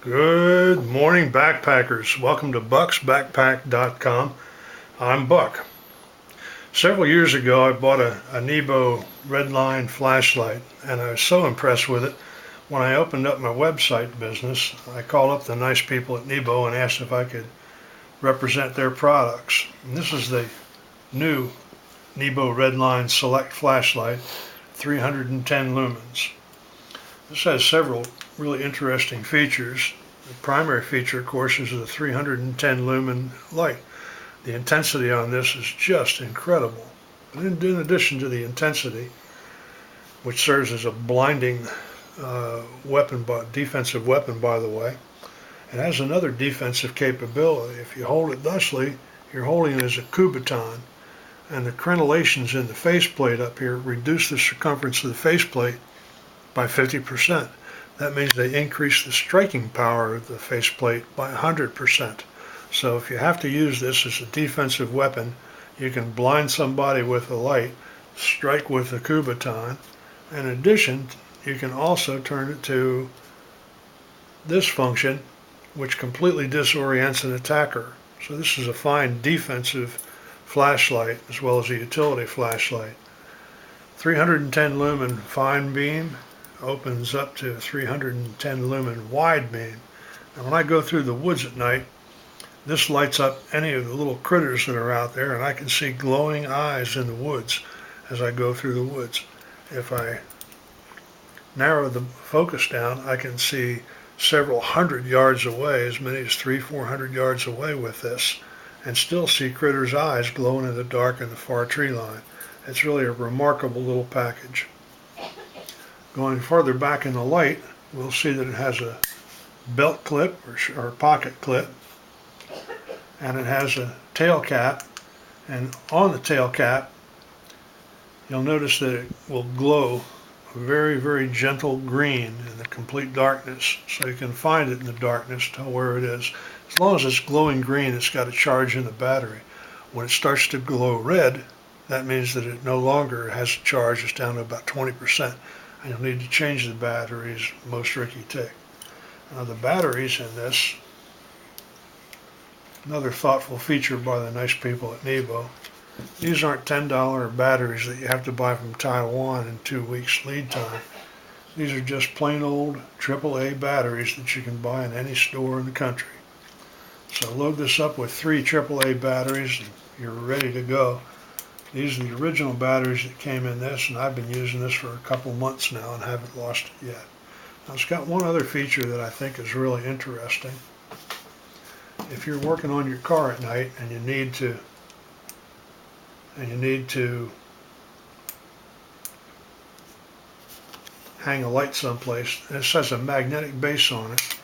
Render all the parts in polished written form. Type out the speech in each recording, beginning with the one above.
Good morning, backpackers. Welcome to bucksbackpack.com. I'm Buck. Several years ago, I bought a Nebo Redline flashlight, and I was so impressed with it. When I opened up my website business, I called up the nice people at Nebo and asked if I could represent their products. And this is the new Nebo Redline Select flashlight, 310 lumens. This has several really interesting features. The primary feature, of course, is the 310 lumen light. The intensity on this is just incredible. And in addition to the intensity, which serves as a blinding defensive weapon, by the way, it has another defensive capability. If you hold it thusly, you're holding it as a kuboton, and the crenalations in the faceplate up here reduce the circumference of the faceplate by 50%. That means they increase the striking power of the faceplate by 100%. So if you have to use this as a defensive weapon, you can blind somebody with a light, strike with a kuboton. In addition, you can also turn it to this function, which completely disorients an attacker. So this is a fine defensive flashlight as well as a utility flashlight. 310 lumen fine beam opens up to 310 lumen wide beam. And when I go through the woods at night, this lights up any of the little critters that are out there, and I can see glowing eyes in the woods as I go through the woods. If I narrow the focus down, I can see several hundred yards away, as many as 300-400 yards away with this, and still see critters' eyes glowing in the dark in the far tree line. It's really a remarkable little package. Going further back in the light, we'll see that it has a belt clip or pocket clip, and it has a tail cap, and on the tail cap you'll notice that it will glow a very, very gentle green in the complete darkness, so you can find it in the darkness, tell where it is. As long as it's glowing green, it's got a charge in the battery. When it starts to glow red, that means that it no longer has a charge. It's down to about 20%, and you'll need to change the batteries most ricky take. Now the batteries in this, another thoughtful feature by the nice people at Nebo. These aren't $10 batteries that you have to buy from Taiwan in 2 weeks lead time. These are just plain old AAA batteries that you can buy in any store in the country. So load this up with 3 AAA batteries and you're ready to go. These are the original batteries that came in this, and I've been using this for a couple months now and haven't lost it yet. Now it's got one other feature that I think is really interesting. If you're working on your car at night and you need to hang a light someplace, this has a magnetic base on it,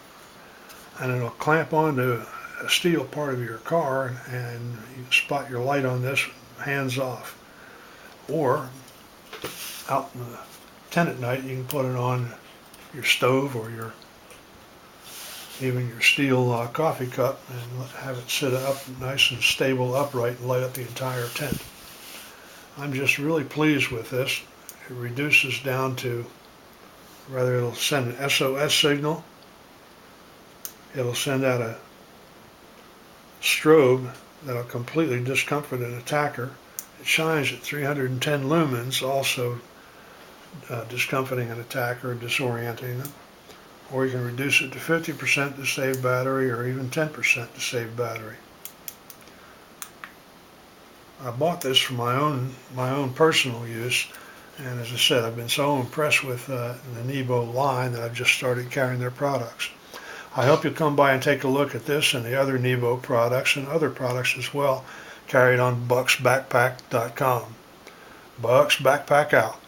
and it'll clamp onto a steel part of your car, and you can spot your light on this hands off. Or out in the tent at night, you can put it on your stove or even your steel coffee cup and have it sit up nice and stable upright and light up the entire tent. I'm just really pleased with this. It reduces down to, it'll send an SOS signal. It'll send out a strobe that'll completely discomfort an attacker. It shines at 310 lumens, also discomforting an attacker, disorienting them. Or you can reduce it to 50% to save battery, or even 10% to save battery. I bought this for my own personal use, and as I said, I've been so impressed with the Nebo line that I've just started carrying their products. I hope you'll come by and take a look at this and the other Nebo products and other products as well, carried on bucksbackpack.com. Bucks Backpack out.